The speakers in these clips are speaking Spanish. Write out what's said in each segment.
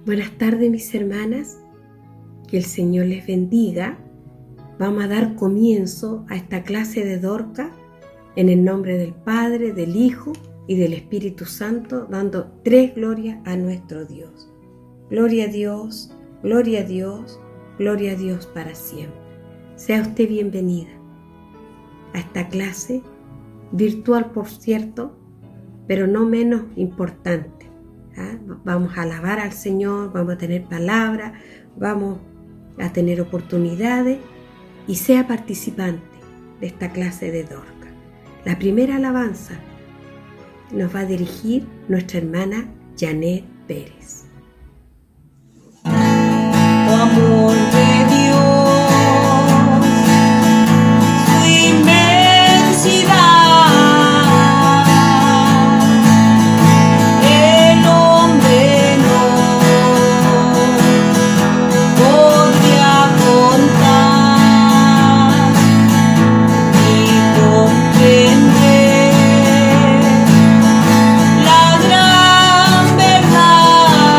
Buenas tardes, mis hermanas, que el Señor les bendiga. Vamos a dar comienzo a esta clase de Dorcas en el nombre del Padre, del Hijo y del Espíritu Santo, dando 3 glorias a nuestro Dios. Gloria a Dios, gloria a Dios, gloria a Dios para siempre. Sea usted bienvenida a esta clase virtual, por cierto, pero no menos importante. Vamos a alabar al Señor, vamos a tener palabra, vamos a tener oportunidades y sea participante de esta clase de Dorcas. La primera alabanza nos va a dirigir nuestra hermana Janet Pérez. Tu amor de Dios, su inmensidad. La gran verdad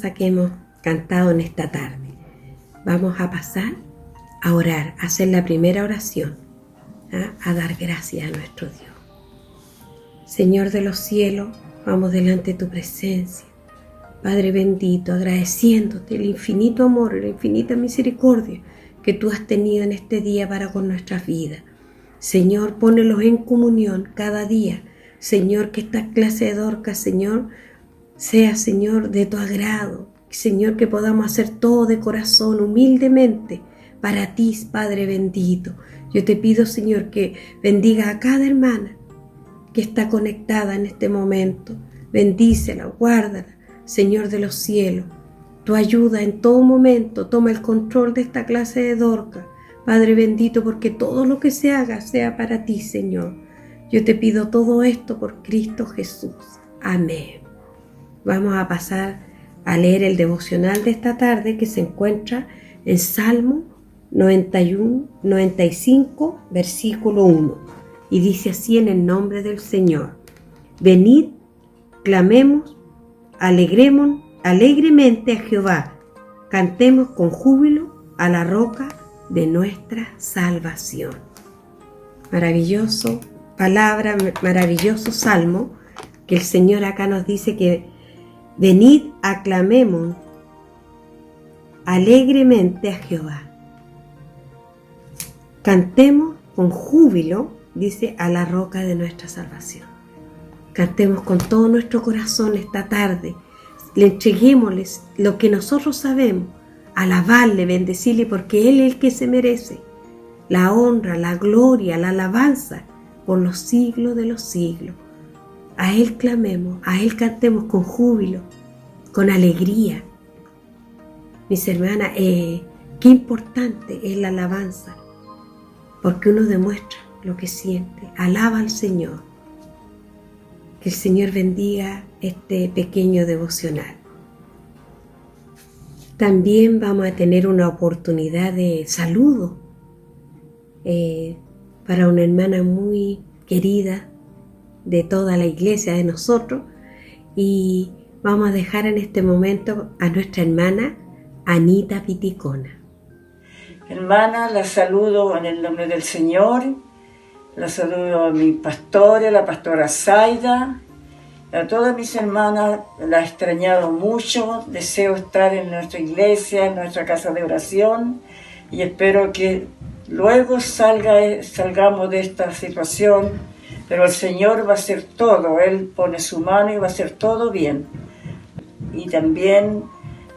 alabanza que hemos cantado en esta tarde. Vamos a pasar a orar, a hacer la primera oración, a dar gracias a nuestro Dios. Señor de los cielos, vamos delante de tu presencia. Padre bendito, agradeciéndote el infinito amor y la infinita misericordia que tú has tenido en este día para con nuestras vidas. Señor, pónelos en comunión cada día. Señor, que esta clase de Dorcas, Señor, sea, Señor, de tu agrado. Señor, que podamos hacer todo de corazón, humildemente, para ti, Padre bendito. Yo te pido, Señor, que bendiga a cada hermana que está conectada en este momento. Bendícela, guárdala, Señor de los cielos. Tu ayuda en todo momento, toma el control de esta clase de Dorcas, Padre bendito, porque todo lo que se haga sea para ti, Señor. Yo te pido todo esto por Cristo Jesús. Amén. Vamos a pasar a leer el devocional de esta tarde que se encuentra en Salmo 95, versículo 1. Y dice así en el nombre del Señor: Venid, clamemos, alegremente a Jehová, cantemos con júbilo a la roca de nuestra salvación. Maravilloso palabra, maravilloso salmo, que el Señor acá nos dice que venid, aclamemos alegremente a Jehová. Cantemos con júbilo, dice, a la roca de nuestra salvación. Cantemos con todo nuestro corazón esta tarde. Le entreguémosles lo que nosotros sabemos, alabarle, bendecirle, porque Él es el que se merece la honra, la gloria, la alabanza por los siglos de los siglos. A Él clamemos, a Él cantemos con júbilo, con alegría. Mis hermanas, qué importante es la alabanza, porque uno demuestra lo que siente, alaba al Señor. Que el Señor bendiga este pequeño devocional. También vamos a tener una oportunidad de saludo para una hermana muy querida de toda la iglesia, de nosotros, y vamos a dejar en este momento a nuestra hermana Anita Piticona. Hermana, la saludo en el nombre del Señor. La saludo a mi pastora, la pastora Zaida, a todas mis hermanas. La he extrañado mucho. Deseo estar en nuestra iglesia, en nuestra casa de oración, y espero que luego salgamos de esta situación. Pero el Señor va a hacer todo. Él pone su mano y va a hacer todo bien. Y también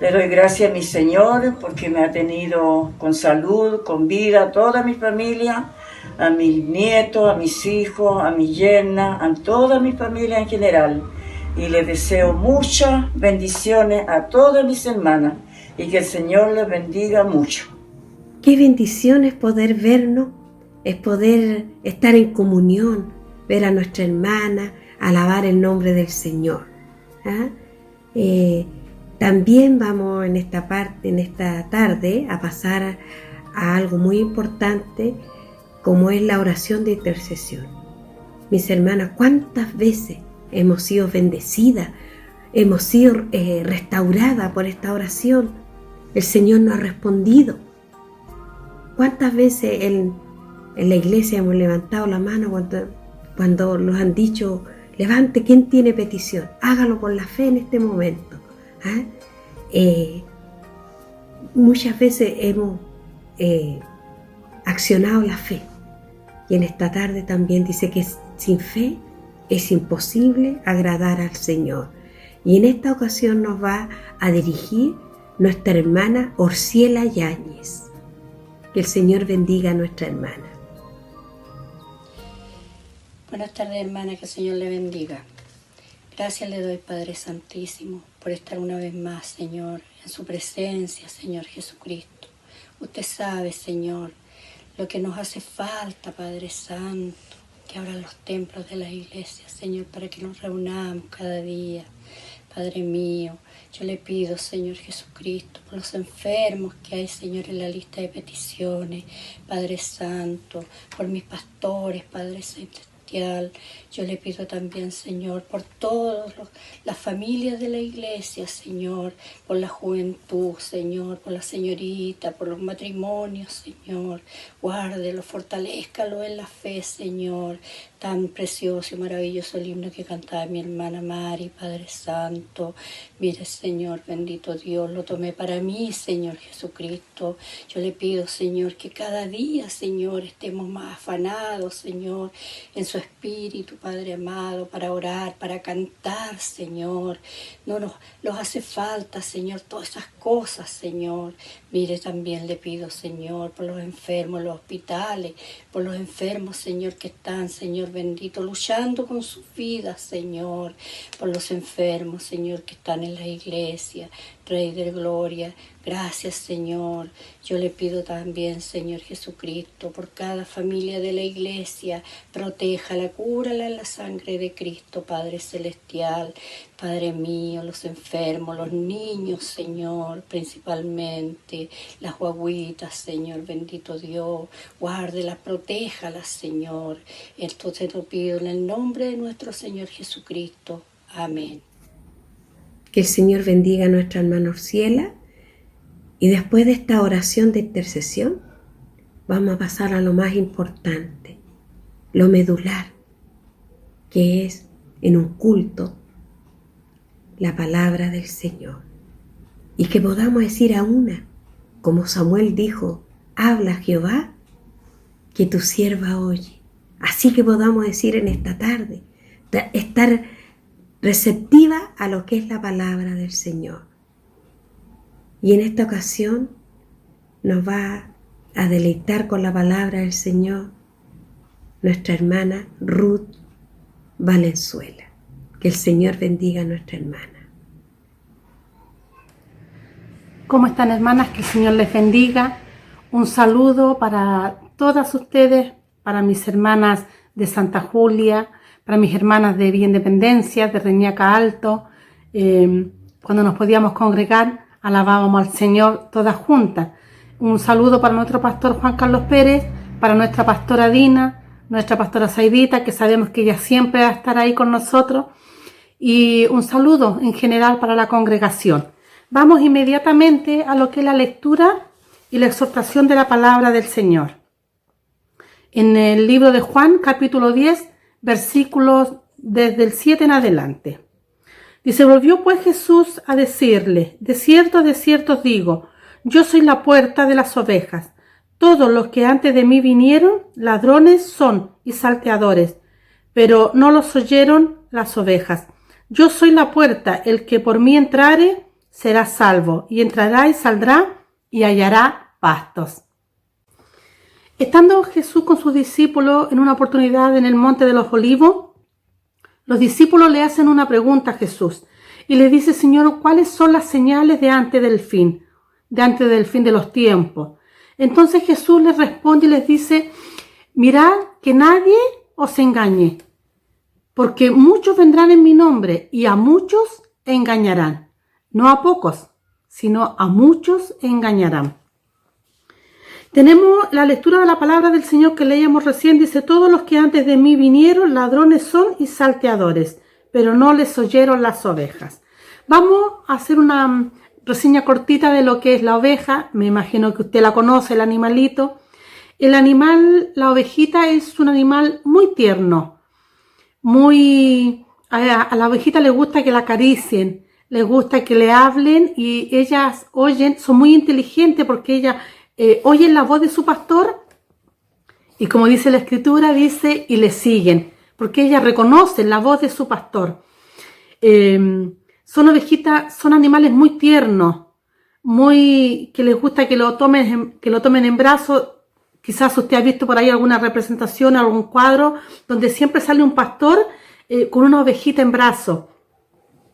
le doy gracias a mi Señor porque me ha tenido con salud, con vida, a toda mi familia, a mis nietos, a mis hijos, a mi yerna, a toda mi familia en general. Y les deseo muchas bendiciones a todas mis hermanas y que el Señor les bendiga mucho. Qué bendición es poder vernos, es poder estar en comunión, ver a nuestra hermana, alabar el nombre del Señor. También vamos en esta tarde a pasar a algo muy importante, como es la oración de intercesión. Mis hermanas, ¿cuántas veces hemos sido bendecidas, hemos sido restauradas por esta oración? El Señor nos ha respondido. ¿Cuántas veces en la iglesia hemos levantado la mano cuando nos han dicho: levante, ¿quién tiene petición? Hágalo por la fe en este momento. Muchas veces hemos accionado la fe, y en esta tarde también dice que sin fe es imposible agradar al Señor. Y en esta ocasión nos va a dirigir nuestra hermana Orciela Yáñez. Que el Señor bendiga a nuestra hermana. Buenas tardes, hermana, que el Señor le bendiga. Gracias le doy, Padre Santísimo, por estar una vez más, Señor, en su presencia, Señor Jesucristo. Usted sabe, Señor, lo que nos hace falta, Padre Santo, que abran los templos de las iglesias, Señor, para que nos reunamos cada día. Padre mío, yo le pido, Señor Jesucristo, por los enfermos que hay, Señor, en la lista de peticiones, Padre Santo, por mis pastores, Padre Celestial, yo le pido también, Señor, por todas las familias de la iglesia, Señor, por la juventud, Señor, por la señorita, por los matrimonios, Señor. Guárdelo, fortalézcalo en la fe, Señor. Tan precioso y maravilloso el himno que cantaba mi hermana Mari, Padre Santo. Mire, Señor, bendito Dios, lo tomé para mí, Señor Jesucristo. Yo le pido, Señor, que cada día, Señor, estemos más afanados, Señor, en su espíritu, Padre amado, para orar, para cantar, Señor. No nos hace falta, Señor, todas esas cosas, Señor. Mire, también le pido, Señor, por los enfermos en los hospitales, por los enfermos, Señor, que están, Señor bendito, luchando con sus vidas, Señor, por los enfermos, Señor, que están en la iglesia, Rey de Gloria. Gracias, Señor. Yo le pido también, Señor Jesucristo, por cada familia de la iglesia, protéjala, cúrala en la sangre de Cristo, Padre Celestial. Padre mío, los enfermos, los niños, Señor, principalmente, las guaguitas, Señor, bendito Dios, guárdelas, protéjalas, Señor. Esto te lo pido en el nombre de nuestro Señor Jesucristo. Amén. Que el Señor bendiga a nuestra hermana Orciela. Y después de esta oración de intercesión, vamos a pasar a lo más importante, lo medular, que es en un culto la palabra del Señor. Y que podamos decir a una, como Samuel dijo, habla Jehová, que tu sierva oye. Así que podamos decir en esta tarde, estar receptiva a lo que es la palabra del Señor. Y en esta ocasión nos va a deleitar con la palabra del Señor nuestra hermana Ruth Valenzuela. Que el Señor bendiga a nuestra hermana. ¿Cómo están, hermanas? Que el Señor les bendiga. Un saludo para todas ustedes, para mis hermanas de Santa Julia, para mis hermanas de Villa Independencia, de Reñaca Alto. Cuando nos podíamos congregar, alabábamos al Señor todas juntas. Un saludo para nuestro pastor Juan Carlos Pérez, para nuestra pastora Dina, nuestra pastora Saidita, que sabemos que ella siempre va a estar ahí con nosotros. Y un saludo en general para la congregación. Vamos inmediatamente a lo que es la lectura y la exhortación de la palabra del Señor. En el libro de Juan, capítulo 10, versículos desde el 7 en adelante. Dice: volvió pues Jesús a decirle: de cierto os digo, yo soy la puerta de las ovejas. Todos los que antes de mí vinieron, ladrones son y salteadores, pero no los oyeron las ovejas. Yo soy la puerta, el que por mí entrare será salvo, y entrará y saldrá y hallará pastos. Estando Jesús con sus discípulos en una oportunidad en el Monte de los Olivos, los discípulos le hacen una pregunta a Jesús y le dice: Señor, ¿cuáles son las señales de antes del fin de los tiempos? Entonces Jesús les responde y les dice: mirad que nadie os engañe, porque muchos vendrán en mi nombre y a muchos engañarán. No a pocos, sino a muchos engañarán. Tenemos la lectura de la palabra del Señor que leíamos recién. Dice: todos los que antes de mí vinieron, ladrones son y salteadores, pero no les oyeron las ovejas. Vamos a hacer una reseña cortita de lo que es la oveja. Me imagino que usted la conoce, el animalito. El animal, la ovejita, es un animal muy tierno. A la ovejita le gusta que la acaricien, le gusta que le hablen, y ellas oyen, son muy inteligentes porque ellas oyen la voz de su pastor, y como dice la escritura, dice, y le siguen, porque ellas reconocen la voz de su pastor. Son ovejitas, son animales muy tiernos, que les gusta que lo tomen en brazos. Quizás usted ha visto por ahí alguna representación, algún cuadro, donde siempre sale un pastor con una ovejita en brazos.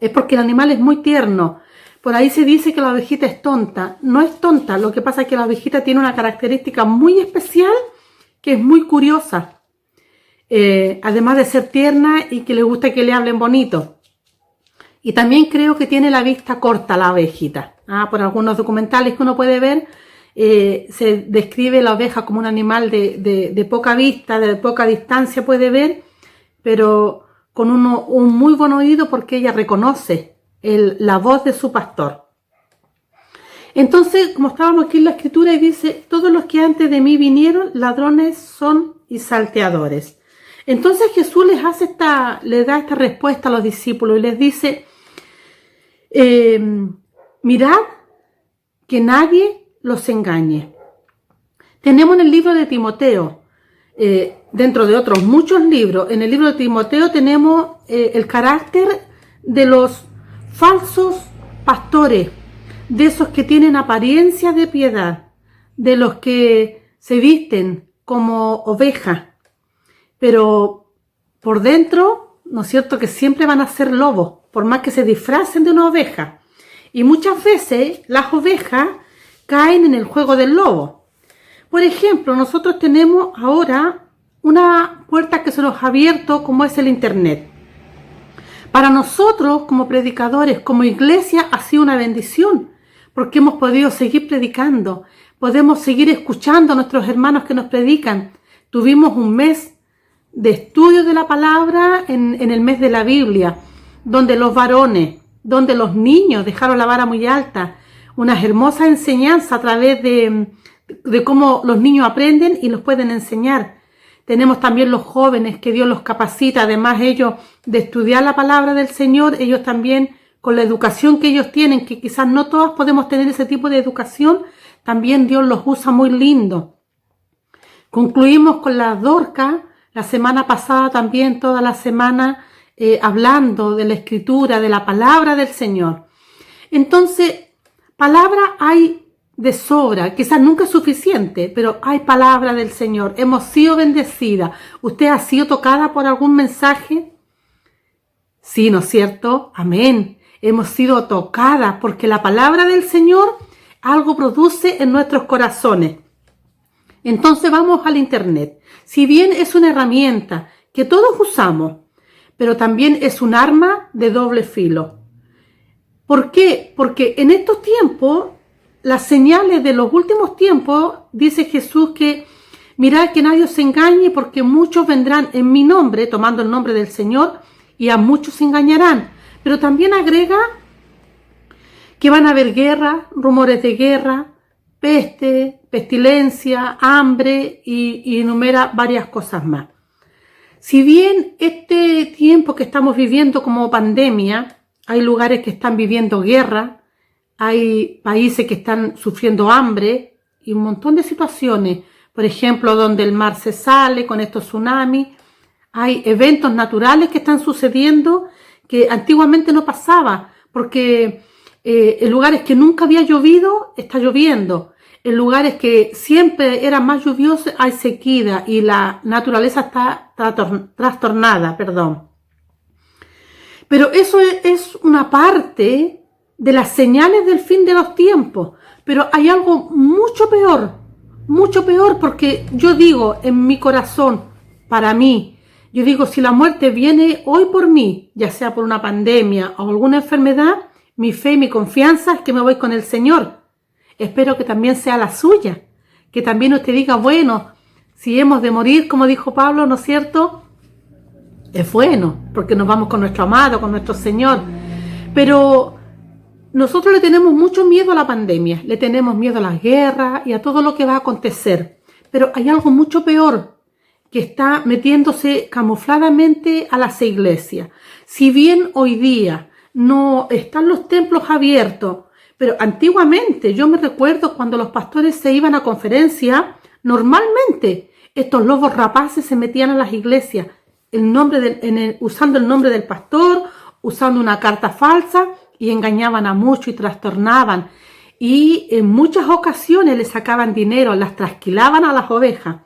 Es porque el animal es muy tierno. Por ahí se dice que la ovejita es tonta. No es tonta, lo que pasa es que la ovejita tiene una característica muy especial, que es muy curiosa. Además de ser tierna y que le gusta que le hablen bonito. Y también creo que tiene la vista corta la ovejita. Por algunos documentales que uno puede ver, se describe la oveja como un animal de poca vista, de poca distancia puede ver, pero con un muy buen oído, porque ella reconoce la voz de su pastor. Entonces, como estábamos aquí en la escritura, y dice: todos los que antes de mí vinieron, ladrones son y salteadores. Entonces Jesús le da esta respuesta a los discípulos y les dice: mirad que nadie los engañe. Tenemos en el libro de Timoteo, dentro de otros muchos libros, en el libro de Timoteo tenemos el carácter de los falsos pastores, de esos que tienen apariencia de piedad, de los que se visten como ovejas, pero por dentro, ¿no es cierto?, que siempre van a ser lobos, por más que se disfracen de una oveja. Y muchas veces las ovejas caen en el juego del lobo. Por ejemplo, nosotros tenemos ahora una puerta que se nos ha abierto, como es el Internet. Para nosotros, como predicadores, como iglesia, ha sido una bendición, porque hemos podido seguir predicando, podemos seguir escuchando a nuestros hermanos que nos predican. Tuvimos un mes de estudio de la palabra en el mes de la Biblia, donde los varones, donde los niños dejaron la vara muy alta, unas hermosas enseñanzas a través de cómo los niños aprenden y los pueden enseñar. Tenemos también los jóvenes que Dios los capacita, además ellos de estudiar la palabra del Señor, ellos también con la educación que ellos tienen, que quizás no todas podemos tener ese tipo de educación, también Dios los usa muy lindo. Concluimos con la Dorca, la semana pasada también, toda la semana, hablando de la Escritura, de la palabra del Señor. Entonces, palabra hay de sobra, quizás nunca es suficiente, pero hay palabra del Señor. Hemos sido bendecidas. ¿Usted ha sido tocada por algún mensaje? Sí, ¿no es cierto? Amén. Hemos sido tocadas porque la palabra del Señor algo produce en nuestros corazones. Entonces vamos al Internet. Si bien es una herramienta que todos usamos, pero también es un arma de doble filo. ¿Por qué? Porque en estos tiempos, las señales de los últimos tiempos, dice Jesús que mirad que nadie os engañe, porque muchos vendrán en mi nombre, tomando el nombre del Señor, y a muchos se engañarán. Pero también agrega que van a haber guerra, rumores de guerra, peste, pestilencia, hambre y enumera varias cosas más. Si bien este tiempo que estamos viviendo como pandemia, hay lugares que están viviendo guerra, hay países que están sufriendo hambre y un montón de situaciones, por ejemplo, donde el mar se sale con estos tsunamis, hay eventos naturales que están sucediendo que antiguamente no pasaba, porque en lugares que nunca había llovido, está lloviendo. En lugares que siempre era más lluvioso, hay sequía y la naturaleza está trastornada, Pero eso es una parte de las señales del fin de los tiempos. Pero hay algo mucho peor, porque yo digo en mi corazón, para mí, yo digo, si la muerte viene hoy por mí, ya sea por una pandemia o alguna enfermedad, mi fe y mi confianza es que me voy con el Señor. Espero que también sea la suya, que también usted diga, bueno, si hemos de morir, como dijo Pablo, ¿no es cierto? Es bueno, porque nos vamos con nuestro amado, con nuestro Señor. Pero nosotros le tenemos mucho miedo a la pandemia, le tenemos miedo a las guerras y a todo lo que va a acontecer. Pero hay algo mucho peor que está metiéndose camufladamente a las iglesias. Si bien hoy día no están los templos abiertos, pero antiguamente yo me recuerdo cuando los pastores se iban a conferencia, normalmente estos lobos rapaces se metían a las iglesias usando el nombre del pastor, usando una carta falsa y engañaban a muchos y trastornaban. Y en muchas ocasiones les sacaban dinero, las trasquilaban a las ovejas.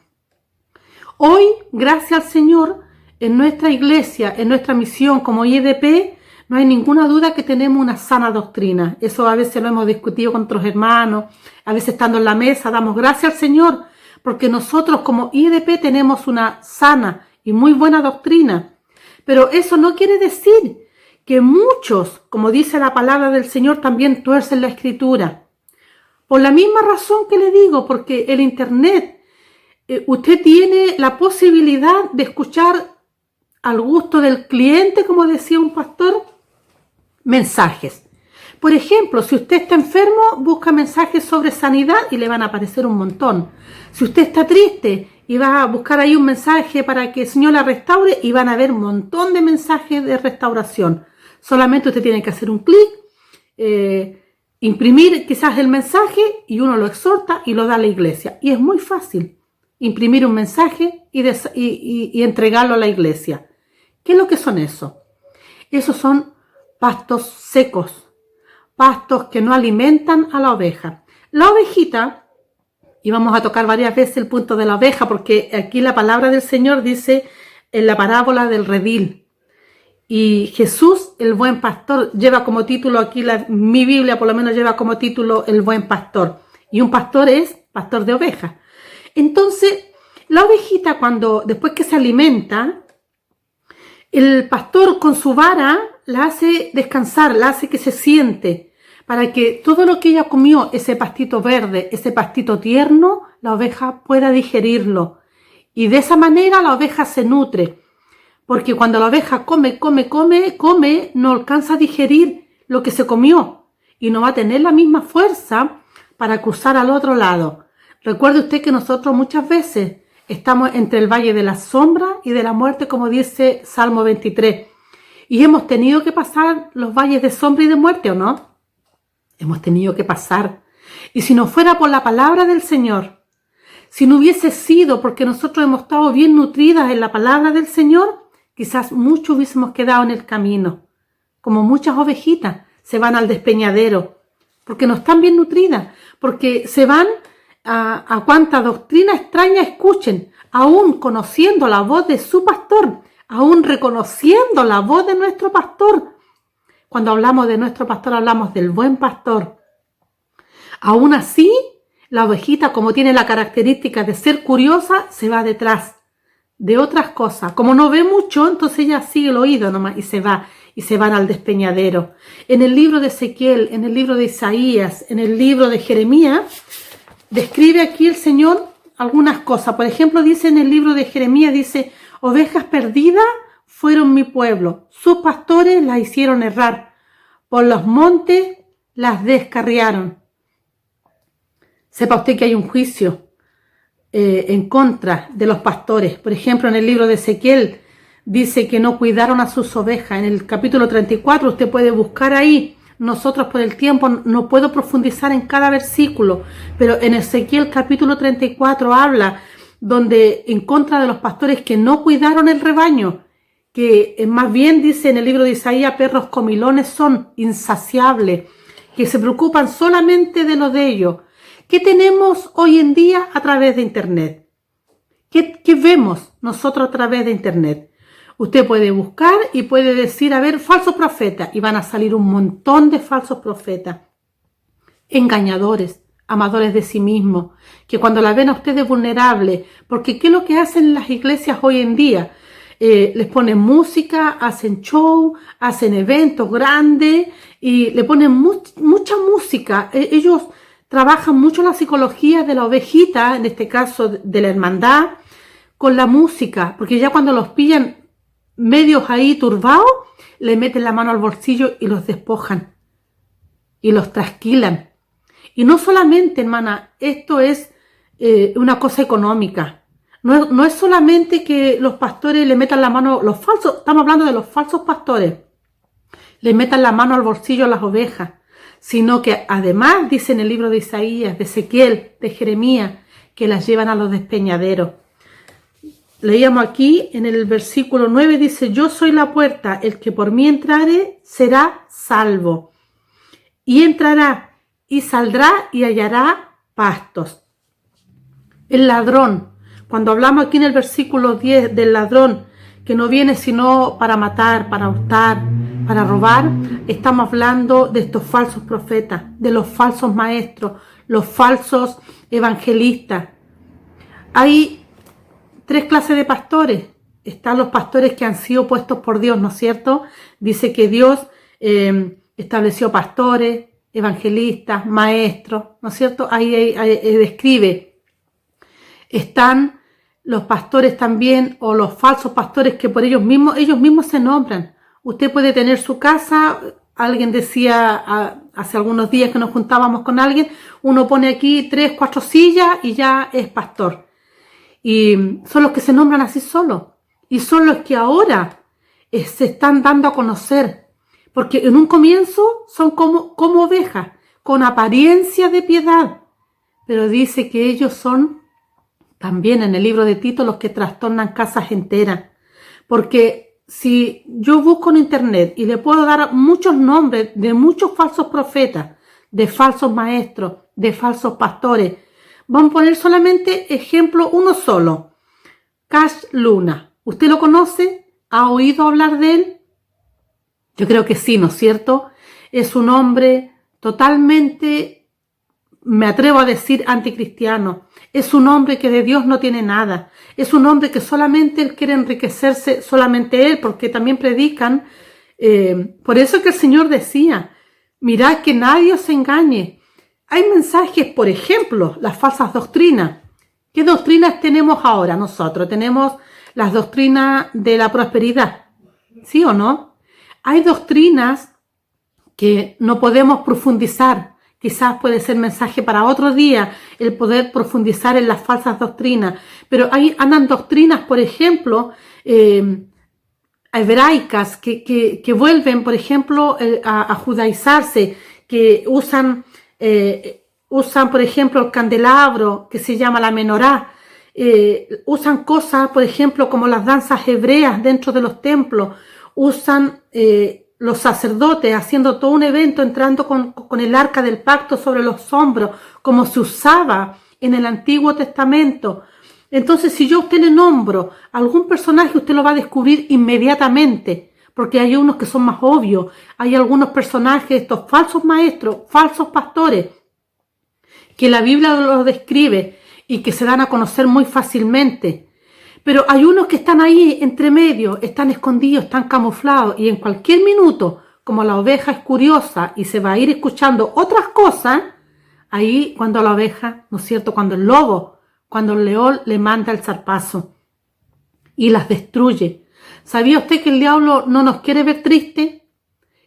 Hoy, gracias al Señor, en nuestra iglesia, en nuestra misión como IEDP, no hay ninguna duda que tenemos una sana doctrina. Eso a veces lo hemos discutido con otros hermanos, a veces estando en la mesa, damos gracias al Señor, porque nosotros como IEDP tenemos una sana y muy buena doctrina. Pero eso no quiere decir que muchos, como dice la palabra del Señor, también tuercen la Escritura. Por la misma razón que le digo, porque el Internet, usted tiene la posibilidad de escuchar al gusto del cliente, como decía un pastor, mensajes. Por ejemplo, si usted está enfermo, busca mensajes sobre sanidad y le van a aparecer un montón. Si usted está triste y va a buscar ahí un mensaje para que el Señor la restaure, y van a haber un montón de mensajes de restauración. Solamente usted tiene que hacer un clic, imprimir quizás el mensaje y uno lo exhorta y lo da a la iglesia. Y es muy fácil imprimir un mensaje y entregarlo a la iglesia. ¿Qué es lo que son esos? Esos son pastos secos, pastos que no alimentan a la oveja. La ovejita, y vamos a tocar varias veces el punto de la oveja, porque aquí la palabra del Señor dice en la parábola del redil. Y Jesús, el buen pastor, lleva como título aquí, mi Biblia por lo menos lleva como título el buen pastor. Y un pastor es pastor de ovejas. Entonces, la ovejita después que se alimenta, el pastor con su vara la hace descansar, la hace que se siente, para que todo lo que ella comió, ese pastito verde, ese pastito tierno, la oveja pueda digerirlo. Y de esa manera la oveja se nutre. Porque cuando la oveja come, no alcanza a digerir lo que se comió. Y no va a tener la misma fuerza para cruzar al otro lado. Recuerde usted que nosotros muchas veces estamos entre el valle de la sombra y de la muerte, como dice Salmo 23. Y hemos tenido que pasar los valles de sombra y de muerte, ¿o no? Hemos tenido que pasar. Y si no fuera por la palabra del Señor, si no hubiese sido porque nosotros hemos estado bien nutridas en la palabra del Señor, quizás muchos hubiésemos quedado en el camino. Como muchas ovejitas se van al despeñadero, porque no están bien nutridas, porque se van a cuanta doctrina extraña escuchen, aún conociendo la voz de su pastor, aún reconociendo la voz de nuestro pastor. Cuando hablamos de nuestro pastor, hablamos del buen pastor. Aún así, la ovejita, como tiene la característica de ser curiosa, se va detrás de otras cosas. Como no ve mucho, entonces ella sigue el oído nomás y se van al despeñadero. En el libro de Ezequiel, en el libro de Isaías, en el libro de Jeremías, describe aquí el Señor algunas cosas. Por ejemplo, dice en el libro de Jeremías, dice, ovejas perdidas fueron mi pueblo, sus pastores las hicieron errar, por los montes las descarriaron. Sepa usted que hay un juicio en contra de los pastores. Por ejemplo, en el libro de Ezequiel dice que no cuidaron a sus ovejas. En el capítulo 34 usted puede buscar ahí. Nosotros por el tiempo no puedo profundizar en cada versículo, pero en Ezequiel capítulo 34 habla donde en contra de los pastores que no cuidaron el rebaño, que más bien dice en el libro de Isaías, perros comilones son, insaciables, que se preocupan solamente de lo de ellos. ¿Qué tenemos hoy en día a través de Internet? ¿Qué vemos nosotros a través de Internet? Usted puede buscar y puede decir, a ver, falsos profetas, y van a salir un montón de falsos profetas, engañadores, amadores de sí mismos, que cuando la ven a ustedes vulnerables, porque ¿qué es lo que hacen las iglesias hoy en día? Les ponen música, hacen show, hacen eventos grandes y le ponen mucha música. Ellos trabajan mucho la psicología de la ovejita, en este caso de la hermandad, con la música, porque ya cuando los pillan medios ahí turbados, le meten la mano al bolsillo y los despojan y los trasquilan. Y no solamente, hermana, esto es una cosa económica. No es solamente que los pastores le metan la mano, los falsos, estamos hablando de los falsos pastores, le metan la mano al bolsillo a las ovejas, sino que además, dice en el libro de Isaías, de Ezequiel, de Jeremías, que las llevan a los despeñaderos. Leíamos aquí en el versículo 9, dice, yo soy la puerta, el que por mí entrare será salvo. Y entrará y saldrá y hallará pastos. El ladrón, cuando hablamos aquí en el versículo 10 del ladrón, que no viene sino para matar, para hurtar, para robar, estamos hablando de estos falsos profetas, de los falsos maestros, los falsos evangelistas. Hay tres clases de pastores. Están los pastores que han sido puestos por Dios, ¿no es cierto? Dice que Dios estableció pastores, evangelistas, maestros, ¿no es cierto? Ahí describe. Están los pastores también, o los falsos pastores que por ellos mismos se nombran. Usted puede tener su casa, alguien decía hace algunos días que nos juntábamos con alguien, uno pone aquí 3, 4 sillas y ya es pastor. Y son los que se nombran así solos. Y son los que ahora se están dando a conocer. Porque en un comienzo son como ovejas, con apariencia de piedad. Pero dice que ellos son también en el libro de Tito los que trastornan casas enteras. Porque si yo busco en internet y le puedo dar muchos nombres de muchos falsos profetas, de falsos maestros, de falsos pastores, vamos a poner solamente ejemplo uno solo. Cash Luna. ¿Usted lo conoce? ¿Ha oído hablar de él? Yo creo que sí, ¿no es cierto? Es un hombre totalmente, me atrevo a decir, anticristiano. Es un hombre que de Dios no tiene nada. Es un hombre que solamente él quiere enriquecerse, solamente él, porque también predican. Por eso que el Señor decía, mirad que nadie os engañe. Hay mensajes, por ejemplo, las falsas doctrinas. ¿Qué doctrinas tenemos ahora nosotros? Tenemos las doctrinas de la prosperidad, ¿sí o no? Hay doctrinas que no podemos profundizar. Quizás puede ser mensaje para otro día el poder profundizar en las falsas doctrinas. Pero andan doctrinas, por ejemplo, hebraicas que vuelven, por ejemplo, a judaizarse, que usan, por ejemplo, el candelabro, que se llama la menorá. Usan cosas, por ejemplo, como las danzas hebreas dentro de los templos. Usan los sacerdotes haciendo todo un evento, entrando con el arca del pacto sobre los hombros, como se usaba en el Antiguo Testamento. Entonces, si yo a usted le nombro algún personaje, usted lo va a descubrir inmediatamente, porque hay unos que son más obvios. Hay algunos personajes, estos falsos maestros, falsos pastores, que la Biblia los describe y que se dan a conocer muy fácilmente. Pero hay unos que están ahí entre medio, están escondidos, están camuflados, y en cualquier minuto, como la oveja es curiosa y se va a ir escuchando otras cosas, ahí cuando la oveja, ¿no es cierto?, cuando el lobo, cuando el león le manda el zarpazo y las destruye. ¿Sabía usted que el diablo no nos quiere ver tristes?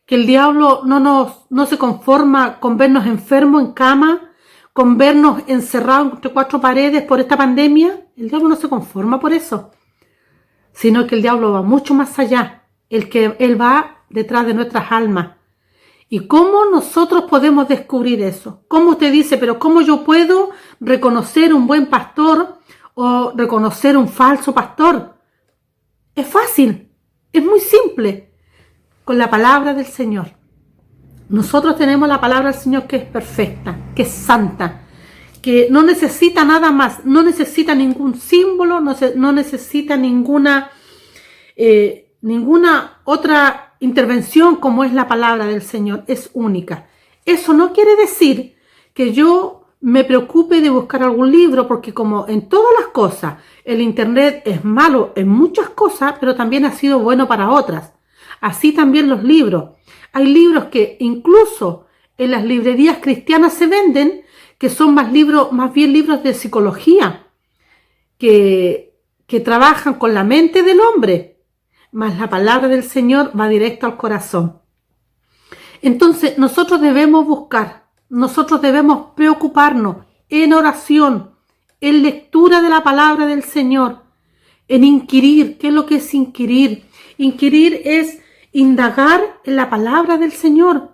Que el diablo no se conforma con vernos enfermos en cama, con vernos encerrados entre 4 paredes por esta pandemia. El diablo no se conforma por eso, sino que el diablo va mucho más allá. Él va detrás de nuestras almas. ¿Y cómo nosotros podemos descubrir eso? ¿Cómo usted dice, pero cómo yo puedo reconocer un buen pastor o reconocer un falso pastor? Es fácil, es muy simple, con la palabra del Señor. Nosotros tenemos la palabra del Señor que es perfecta, que es santa, que no necesita nada más, no necesita ningún símbolo, no necesita ninguna otra intervención como es la palabra del Señor, es única. Eso no quiere decir que yo me preocupe de buscar algún libro, porque como en todas las cosas, el internet es malo en muchas cosas, pero también ha sido bueno para otras. Así también los libros. Hay libros que incluso en las librerías cristianas se venden, que son más bien libros de psicología, que trabajan con la mente del hombre, mas la palabra del Señor va directo al corazón. Entonces nosotros debemos buscar, nosotros debemos preocuparnos en oración, en lectura de la palabra del Señor, en inquirir. ¿Qué es lo que es inquirir? Inquirir es indagar en la palabra del Señor.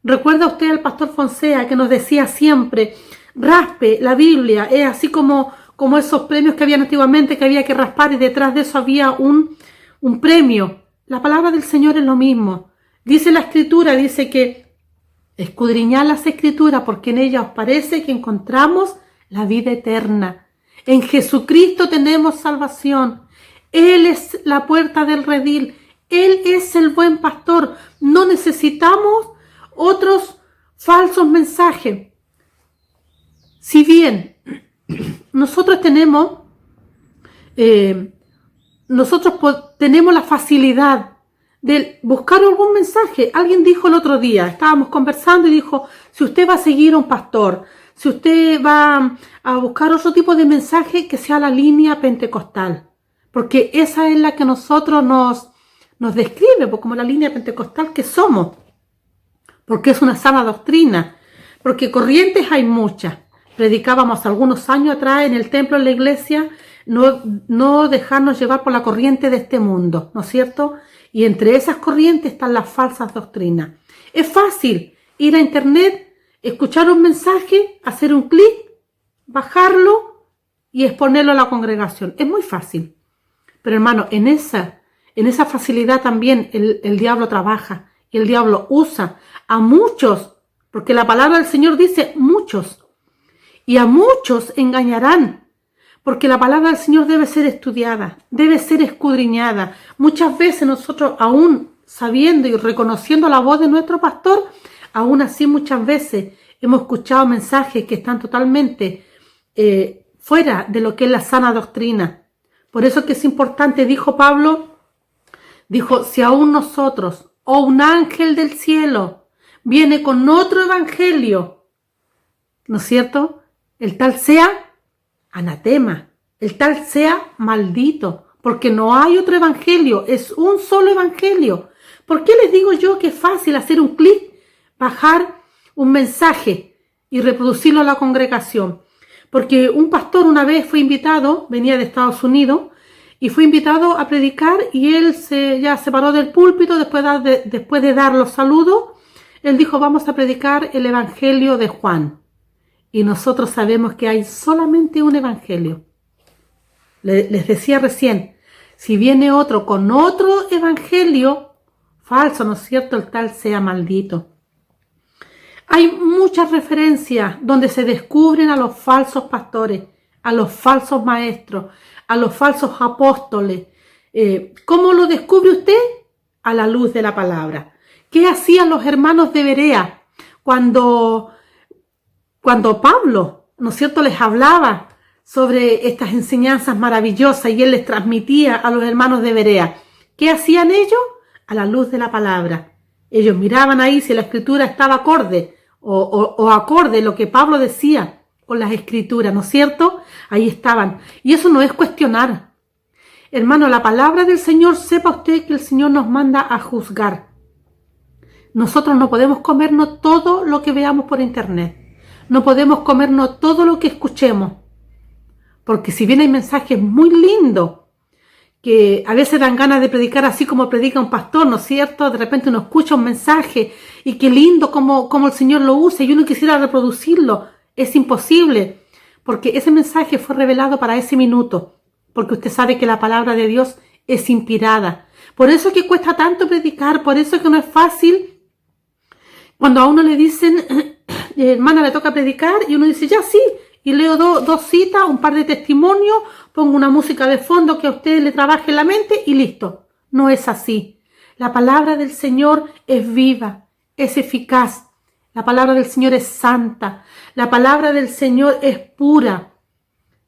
¿Recuerda usted al pastor Fonseca que nos decía siempre, raspe la Biblia? Es así como esos premios que habían antiguamente, que había que raspar y detrás de eso había un premio. La palabra del Señor es lo mismo. Dice la Escritura, dice que escudriñad las Escrituras porque en ellas os parece que encontramos la vida eterna. En Jesucristo tenemos salvación. Él es la puerta del redil. Él es el buen pastor. No necesitamos otros falsos mensajes. Si bien nosotros tenemos la facilidad de buscar algún mensaje. Alguien dijo el otro día, estábamos conversando y dijo, si usted va a seguir a un pastor, si usted va a buscar otro tipo de mensaje, que sea la línea pentecostal, porque esa es la que nosotros nos describe, pues, como la línea pentecostal que somos, porque es una sana doctrina, porque corrientes hay muchas. Predicábamos algunos años atrás en el templo, en la iglesia, no dejarnos llevar por la corriente de este mundo, ¿no es cierto? Y entre esas corrientes están las falsas doctrinas. Es fácil ir a internet, escuchar un mensaje, hacer un clic, bajarlo y exponerlo a la congregación. Es muy fácil. Pero hermano, en esa facilidad también el diablo trabaja y el diablo usa a muchos, porque la palabra del Señor dice muchos, y a muchos engañarán, porque la palabra del Señor debe ser estudiada, debe ser escudriñada. Muchas veces nosotros, aún sabiendo y reconociendo la voz de nuestro pastor, aún así muchas veces hemos escuchado mensajes que están totalmente fuera de lo que es la sana doctrina. Por eso que es importante, dijo Pablo, dijo, si aún nosotros o un ángel del cielo viene con otro evangelio, ¿no es cierto? El tal sea anatema, el tal sea maldito, porque no hay otro evangelio, es un solo evangelio. ¿Por qué les digo yo que es fácil hacer un clic, bajar un mensaje y reproducirlo a la congregación? Porque un pastor una vez fue invitado, venía de Estados Unidos, y fue invitado a predicar, y él ya se paró del púlpito después de dar los saludos. Él dijo, vamos a predicar el evangelio de Juan. Y nosotros sabemos que hay solamente un evangelio. Les decía recién, si viene otro con otro evangelio falso, ¿no es cierto?, el tal sea maldito. Hay muchas referencias donde se descubren a los falsos pastores, a los falsos maestros, a los falsos apóstoles. ¿Cómo lo descubre usted? A la luz de la palabra. ¿Qué hacían los hermanos de Berea cuando Pablo, ¿no es cierto?, les hablaba sobre estas enseñanzas maravillosas y él les transmitía a los hermanos de Berea? ¿Qué hacían ellos? A la luz de la palabra. Ellos miraban ahí si la escritura estaba acorde o acorde lo que Pablo decía con las escrituras, ¿no es cierto? Ahí estaban. Y eso no es cuestionar. Hermano, la palabra del Señor, sepa usted que el Señor nos manda a juzgar. Nosotros no podemos comernos todo lo que veamos por internet. No podemos comernos todo lo que escuchemos. Porque si bien hay mensajes muy lindos, que a veces dan ganas de predicar así como predica un pastor, ¿no es cierto? De repente uno escucha un mensaje y qué lindo como el Señor lo usa y uno quisiera reproducirlo. Es imposible, porque ese mensaje fue revelado para ese minuto, porque usted sabe que la palabra de Dios es inspirada. Por eso es que cuesta tanto predicar, por eso es que no es fácil. Cuando a uno le dicen, hermana, le toca predicar, y uno dice, ya sí, y leo dos citas, un par de testimonios, pongo una música de fondo que a usted le trabaje la mente y listo. No es así. La palabra del Señor es viva, es eficaz. La palabra del Señor es santa. La palabra del Señor es pura.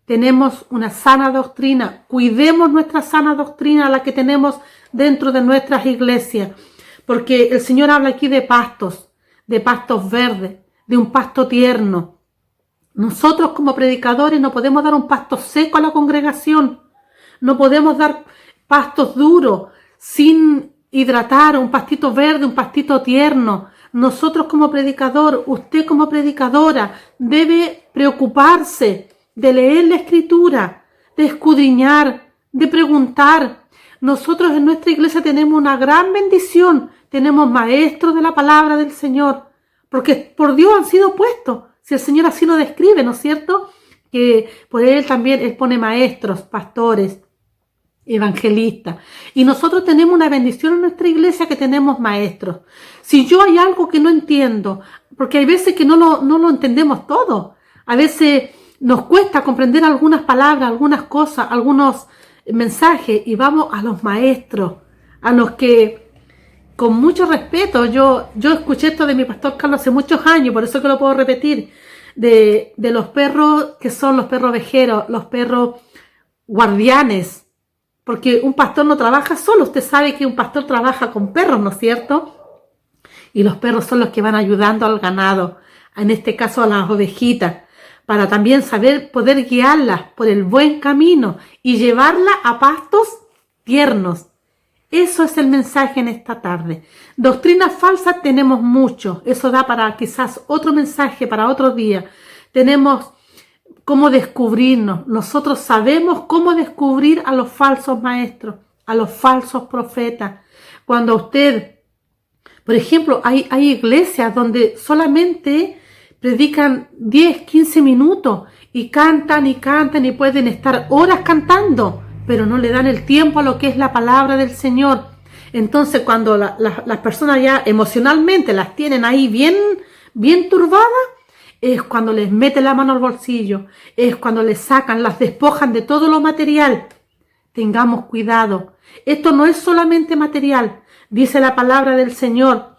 Tenemos una sana doctrina. Cuidemos nuestra sana doctrina, la que tenemos dentro de nuestras iglesias. Porque el Señor habla aquí de pastos verdes, de un pasto tierno. Nosotros como predicadores no podemos dar un pasto seco a la congregación. No podemos dar pastos duros, sin hidratar, un pastito verde, un pastito tierno. Nosotros como predicador, usted como predicadora, debe preocuparse de leer la escritura, de escudriñar, de preguntar. Nosotros en nuestra iglesia tenemos una gran bendición. Tenemos maestros de la palabra del Señor, porque por Dios han sido puestos. Si el Señor así lo describe, ¿no es cierto? Que por Él también Él pone maestros, pastores, evangelistas. Y nosotros tenemos una bendición en nuestra iglesia que tenemos maestros. Si yo hay algo que no entiendo, porque hay veces que no lo entendemos todo. A veces nos cuesta comprender algunas palabras, algunas cosas, algunos mensajes, y vamos a los maestros, a los que, con mucho respeto, yo escuché esto de mi pastor Carlos hace muchos años, por eso que lo puedo repetir, de los perros que son los perros ovejeros, los perros guardianes, porque un pastor no trabaja solo. Usted sabe que un pastor trabaja con perros, ¿no es cierto? Y los perros son los que van ayudando al ganado en este caso a las ovejitas, para también saber poder guiarlas por el buen camino y llevarlas a pastos tiernos. Eso es el mensaje en esta tarde. Doctrinas falsas tenemos mucho. Eso da para quizás otro mensaje para otro día. Tenemos cómo descubrirnos. Nosotros sabemos cómo descubrir a los falsos maestros, a los falsos profetas. Cuando usted, por ejemplo, hay iglesias donde solamente predican 10, 15 minutos y cantan y pueden estar horas cantando, pero no le dan el tiempo a lo que es la palabra del Señor. Entonces, cuando las personas ya emocionalmente las tienen ahí bien turbadas, es cuando les meten la mano al bolsillo, es cuando les sacan, las despojan de todo lo material. Tengamos cuidado. Esto no es solamente material. Dice la palabra del Señor: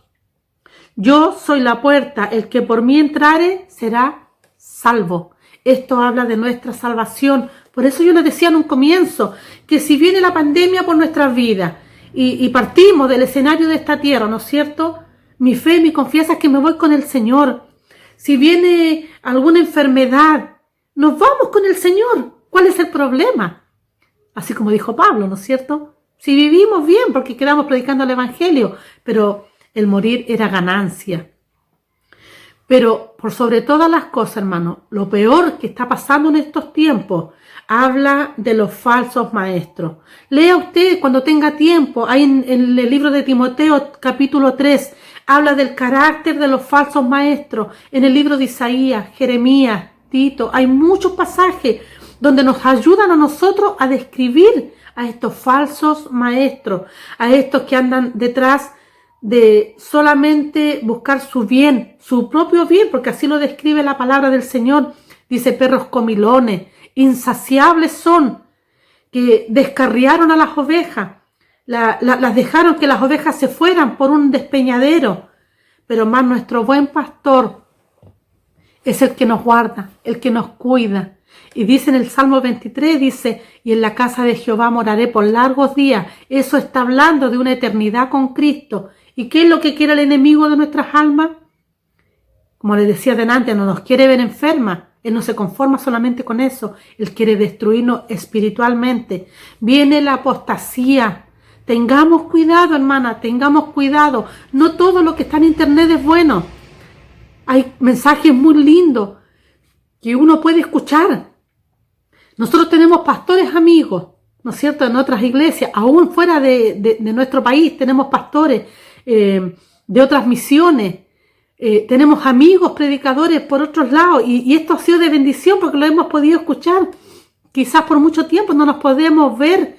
yo soy la puerta, el que por mí entrare será salvo. Esto habla de nuestra salvación. Por eso yo les decía en un comienzo que si viene la pandemia por nuestras vidas y partimos del escenario de esta tierra, ¿no es cierto? Mi fe, mi confianza es que me voy con el Señor. Si viene alguna enfermedad, nos vamos con el Señor. ¿Cuál es el problema? Así como dijo Pablo, ¿no es cierto? Si vivimos bien porque quedamos predicando el Evangelio, pero el morir era ganancia. Pero por sobre todas las cosas, hermano, lo peor que está pasando en estos tiempos, habla de los falsos maestros. Lea usted cuando tenga tiempo, ahí en el libro de Timoteo, capítulo 3, habla del carácter de los falsos maestros. En el libro de Isaías, Jeremías, Tito, hay muchos pasajes donde nos ayudan a nosotros a describir a estos falsos maestros, a estos que andan detrás de solamente buscar su bien, su propio bien, porque así lo describe la palabra del Señor. Dice: perros comilones, insaciables son, que descarriaron a las ovejas, las dejaron que las ovejas se fueran por un despeñadero. Pero más nuestro buen pastor es el que nos guarda, el que nos cuida. Y dice en el Salmo 23, dice: y en la casa de Jehová moraré por largos días. Eso está hablando de una eternidad con Cristo. ¿Y qué es lo que quiere el enemigo de nuestras almas? Como les decía delante, no nos quiere ver enfermas. Él no se conforma solamente con eso. Él quiere destruirnos espiritualmente. Viene la apostasía. Tengamos cuidado, hermana, tengamos cuidado. No todo lo que está en internet es bueno. Hay mensajes muy lindos que uno puede escuchar. Nosotros tenemos pastores amigos, ¿no es cierto?, en otras iglesias, aún fuera de nuestro país tenemos pastores de otras misiones, tenemos amigos predicadores por otros lados, y esto ha sido de bendición porque lo hemos podido escuchar. Quizás por mucho tiempo no nos podemos ver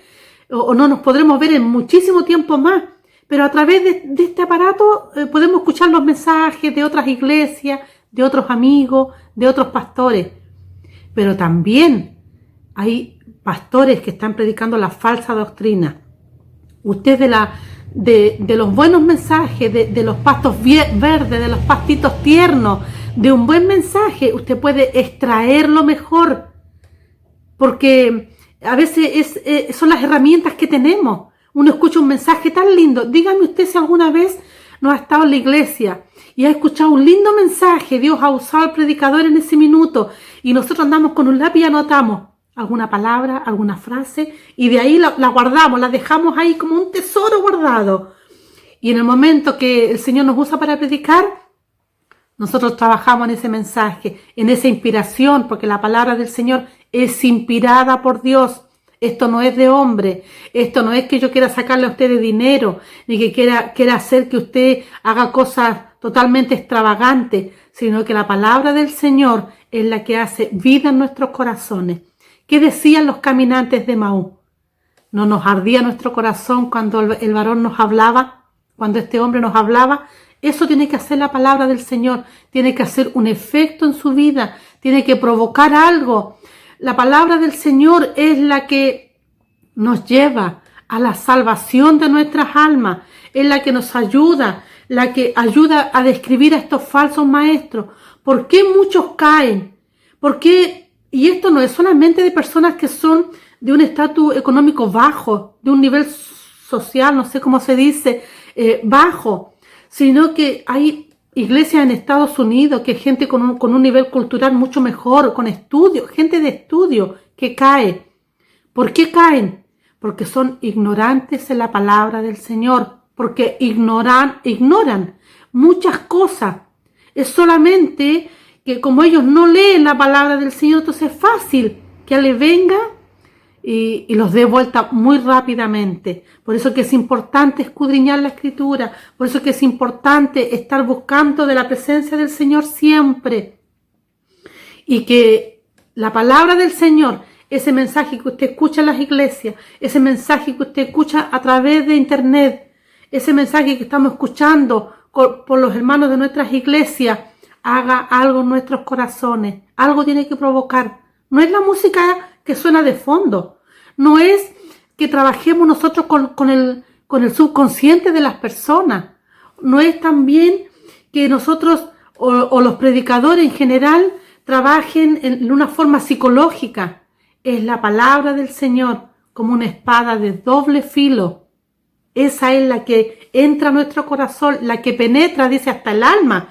o no nos podremos ver en muchísimo tiempo más, pero a través de este aparato podemos escuchar los mensajes de otras iglesias, de otros amigos, de otros pastores. Pero también hay pastores que están predicando la falsa doctrina. Usted de los buenos mensajes, de los pastos verdes, de los pastitos tiernos, de un buen mensaje, usted puede extraer lo mejor, porque a veces son las herramientas que tenemos. Uno escucha un mensaje tan lindo. Dígame usted si alguna vez no ha estado en la iglesia y ha escuchado un lindo mensaje. Dios ha usado al predicador en ese minuto y nosotros andamos con un lápiz y anotamos alguna palabra, alguna frase, y de ahí la guardamos, la dejamos ahí como un tesoro guardado. Y en el momento que el Señor nos usa para predicar, nosotros trabajamos en ese mensaje, en esa inspiración, porque la palabra del Señor es inspirada por Dios. Esto no es de hombre, esto no es que yo quiera sacarle a usted de dinero, ni que quiera hacer que usted haga cosas totalmente extravagantes, sino que la palabra del Señor es la que hace vida en nuestros corazones. ¿Qué decían los caminantes de Emaús? ¿No nos ardía nuestro corazón cuando el varón nos hablaba? Cuando este hombre nos hablaba. Eso tiene que hacer la palabra del Señor. Tiene que hacer un efecto en su vida. Tiene que provocar algo. La palabra del Señor es la que nos lleva a la salvación de nuestras almas. Es la que nos ayuda, la que ayuda a describir a estos falsos maestros. ¿Por qué muchos caen? ¿Por qué? Y esto no es solamente de personas que son de un estatus económico bajo, de un nivel social, no sé cómo se dice, bajo, sino que hay iglesias en Estados Unidos, que gente con un nivel cultural mucho mejor, con estudio, gente de estudio que cae. ¿Por qué caen? Porque son ignorantes en la palabra del Señor, porque ignoran muchas cosas. Es solamente que como ellos no leen la palabra del Señor, entonces es fácil que le venga y los dé vuelta muy rápidamente. Por eso que es importante escudriñar la Escritura, por eso que es importante estar buscando de la presencia del Señor siempre. Y que la palabra del Señor, ese mensaje que usted escucha en las iglesias, ese mensaje que usted escucha a través de internet, ese mensaje que estamos escuchando por los hermanos de nuestras iglesias, haga algo en nuestros corazones. Algo tiene que provocar. No es la música que suena de fondo. No es que trabajemos nosotros con el subconsciente de las personas. No es también que nosotros o los predicadores en general trabajen en una forma psicológica. Es la palabra del Señor como una espada de doble filo. Esa es la que entra a nuestro corazón, la que penetra, dice, hasta el alma,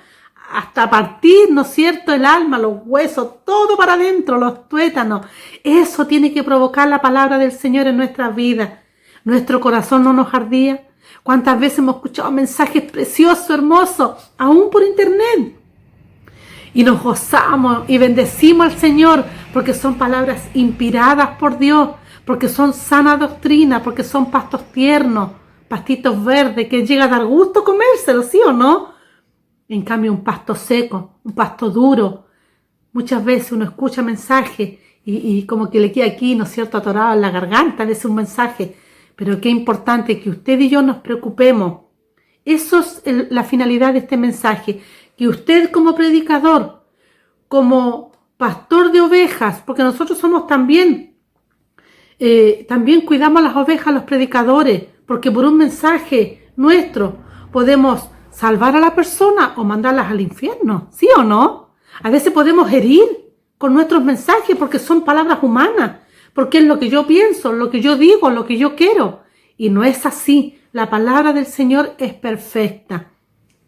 hasta partir, ¿no es cierto?, el alma, los huesos, todo para adentro, los tuétanos. Eso tiene que provocar la palabra del Señor en nuestras vidas. Nuestro corazón no nos ardía. ¿Cuántas veces hemos escuchado mensajes preciosos, hermosos, aún por internet? Y nos gozamos y bendecimos al Señor porque son palabras inspiradas por Dios, porque son sana doctrina, porque son pastos tiernos, pastitos verdes que llega a dar gusto comérselo, ¿sí o no? En cambio, un pasto seco, un pasto duro, muchas veces uno escucha mensajes y como que le queda aquí, ¿no es cierto?, atorado en la garganta, a veces un mensaje. Pero qué importante que usted y yo nos preocupemos. Eso es la finalidad de este mensaje. Que usted como predicador, como pastor de ovejas, porque nosotros somos también cuidamos las ovejas, los predicadores, porque por un mensaje nuestro podemos salvar a la persona o mandarlas al infierno, ¿sí o no? A veces podemos herir con nuestros mensajes porque son palabras humanas, porque es lo que yo pienso, lo que yo digo, lo que yo quiero. Y no es así. La palabra del Señor es perfecta,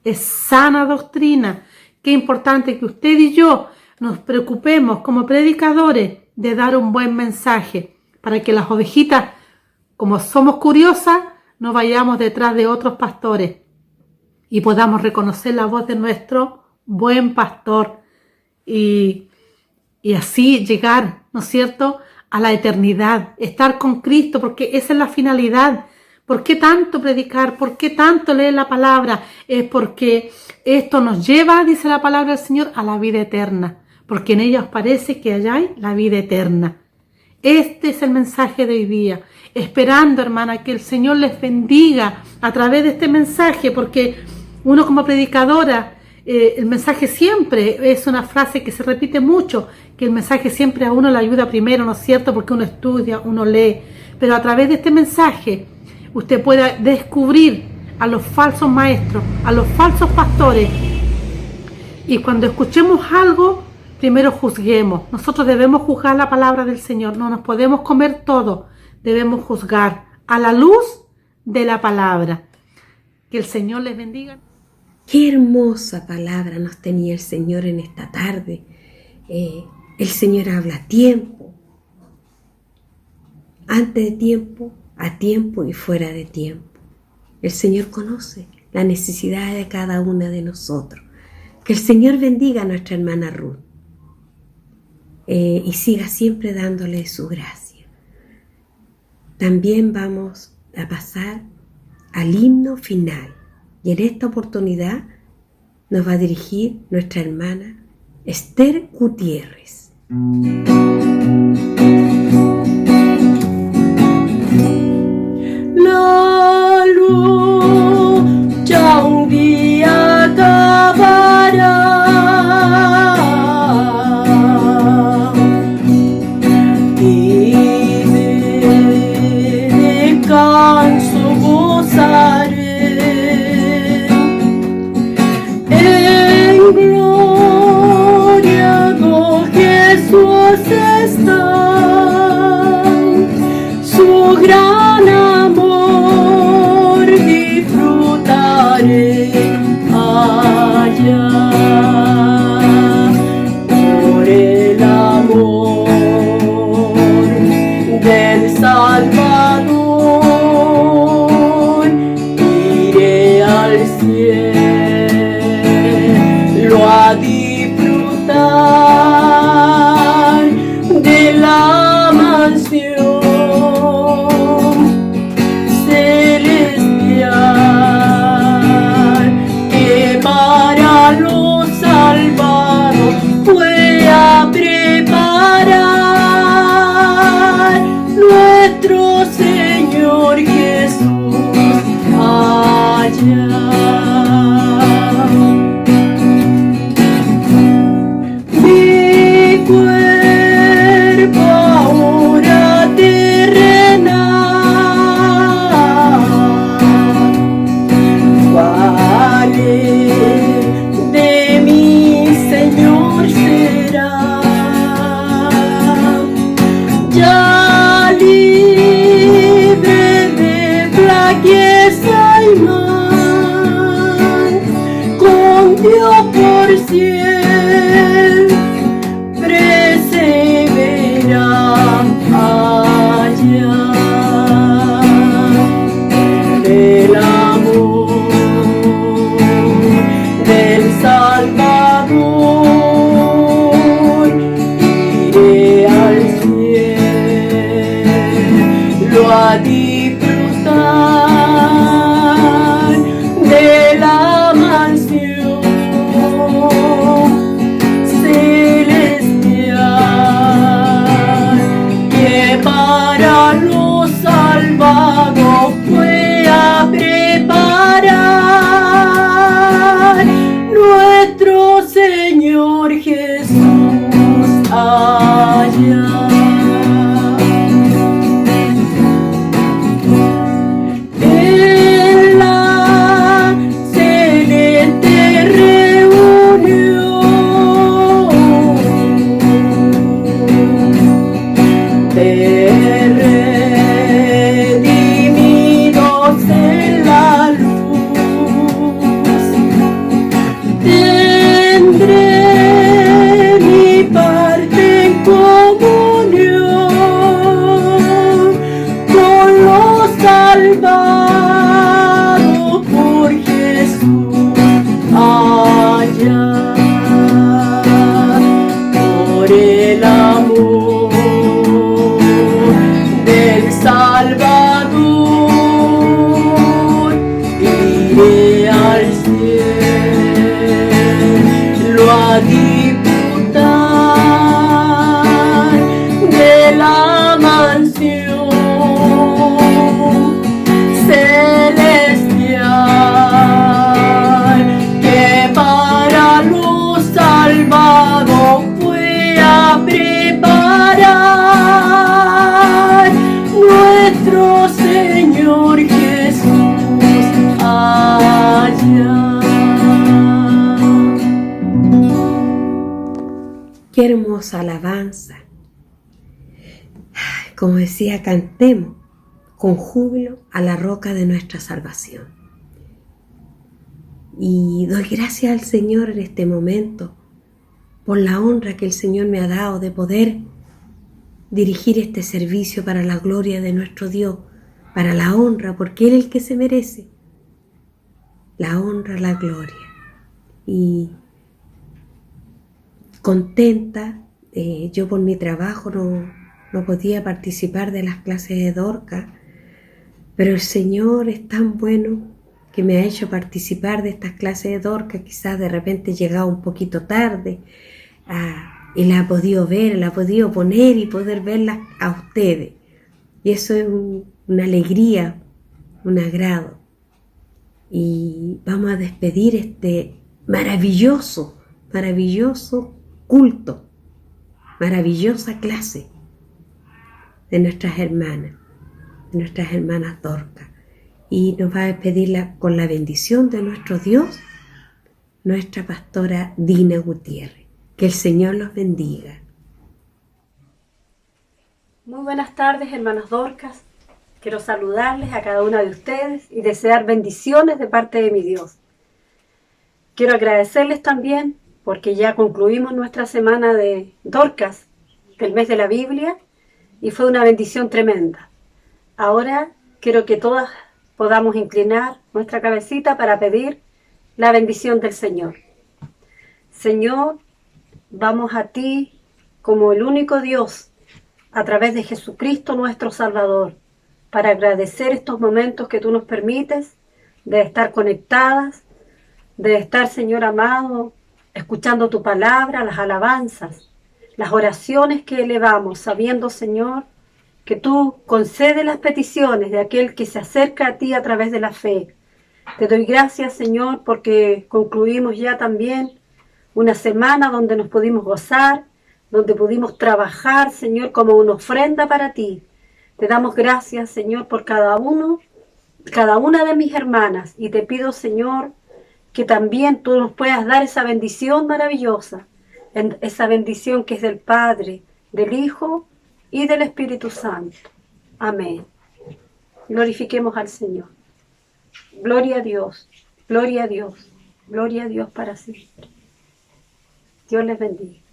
es sana doctrina. Qué importante que usted y yo nos preocupemos como predicadores de dar un buen mensaje para que las ovejitas, como somos curiosas, no vayamos detrás de otros pastores y podamos reconocer la voz de nuestro buen pastor y así llegar, ¿no es cierto?, a la eternidad, estar con Cristo, porque esa es la finalidad. ¿Por qué tanto predicar? ¿Por qué tanto leer la palabra? Es porque esto nos lleva, dice la palabra del Señor, a la vida eterna, porque en ella os parece que halláis la vida eterna. Este es el mensaje de hoy día, esperando, hermana, que el Señor les bendiga a través de este mensaje, porque uno como predicadora, el mensaje siempre es una frase que se repite mucho, que el mensaje siempre a uno le ayuda primero, ¿no es cierto?, porque uno estudia, uno lee, pero a través de este mensaje usted pueda descubrir a los falsos maestros, a los falsos pastores, y cuando escuchemos algo, primero juzguemos. Nosotros debemos juzgar la palabra del Señor, no nos podemos comer todo, debemos juzgar a la luz de la palabra. Que el Señor les bendiga. Qué hermosa palabra nos tenía el Señor en esta tarde. El Señor habla a tiempo, antes de tiempo, a tiempo y fuera de tiempo. El Señor conoce la necesidad de cada una de nosotros. Que el Señor bendiga a nuestra hermana Ruth y siga siempre dándole su gracia. También vamos a pasar al himno final. Y en esta oportunidad nos va a dirigir nuestra hermana Esther Gutiérrez. La lucha un día acabará y de descanso gozaré. Gloria con Jesús está, su gran amor disfrutaré allá. Caimán, con Dios por siempre se verán allá. El amor del Salvador, iré al cielo a disfrutar de la mansión celestial que para los salvados fue a preparar nuestro Señor Jesús allá. En la celeste reunión de redimidos en la luz, tendré mi parte en comunión con los salvados por Jesús allá. Por el amor del Salvador, iré al cielo a disfrutar de la mansión celestial que para los salvados fue a preparar nuestro Señor Jesús allá. Qué hermosa alabanza. Como decía, cantemos con júbilo a la roca de nuestra salvación. Y doy gracias al Señor en este momento por la honra que el Señor me ha dado de poder dirigir este servicio para la gloria de nuestro Dios, para la honra, porque Él es el que se merece la honra, la gloria. Y contenta, yo por mi trabajo no podía participar de las clases de Dorcas, pero el Señor es tan bueno que me ha hecho participar de estas clases de Dorcas. Quizás de repente he llegado un poquito tarde y la he podido ver, la he podido poner y poder verlas a ustedes. Y eso es una alegría, un agrado. Y vamos a despedir este maravilloso culto, maravillosa clase de nuestras hermanas Dorcas. Y nos va a despedirla con la bendición de nuestro Dios, nuestra pastora Dina Gutiérrez. Que el Señor los bendiga. Muy buenas tardes, hermanas Dorcas. Quiero saludarles a cada una de ustedes y desear bendiciones de parte de mi Dios. Quiero agradecerles también porque ya concluimos nuestra semana de Dorcas del mes de la Biblia y fue una bendición tremenda. Ahora quiero que todas podamos inclinar nuestra cabecita para pedir la bendición del Señor. Señor, vamos a ti como el único Dios a través de Jesucristo nuestro Salvador para agradecer estos momentos que tú nos permites de estar conectadas, de estar, Señor amado, escuchando tu palabra, las alabanzas, las oraciones que elevamos, sabiendo, Señor, que tú concedes las peticiones de aquel que se acerca a ti a través de la fe. Te doy gracias, Señor, porque concluimos ya también una semana donde nos pudimos gozar, donde pudimos trabajar, Señor, como una ofrenda para ti. Te damos gracias, Señor, por cada una de mis hermanas, y te pido, Señor, que también tú nos puedas dar esa bendición maravillosa, esa bendición que es del Padre, del Hijo y del Espíritu Santo. Amén. Glorifiquemos al Señor. Gloria a Dios, gloria a Dios, gloria a Dios para siempre. Dios les bendiga.